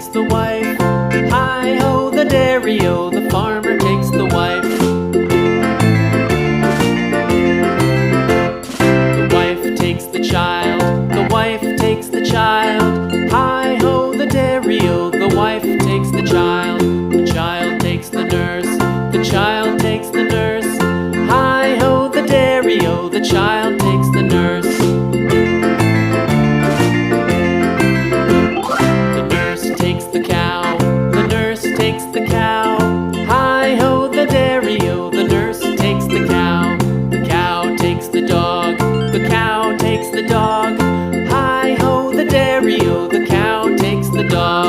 takes the wife. Hi-ho, the dairy-o, the farmer takes the wife. The wife takes the child, the wife takes the child. Hi-ho, the dairy-o, the wife takes the child. The child takes the nurse, the child takes the nurse. Hi-ho, the dairy-o, the child takes the nurse. The nurse takes the cow, the nurse takes the cow. Hi-ho, the dairy-o, the nurse takes the cow. The cow takes the dog, the cow takes the dog. Hi-ho, the dairy-o, the cow takes the dog.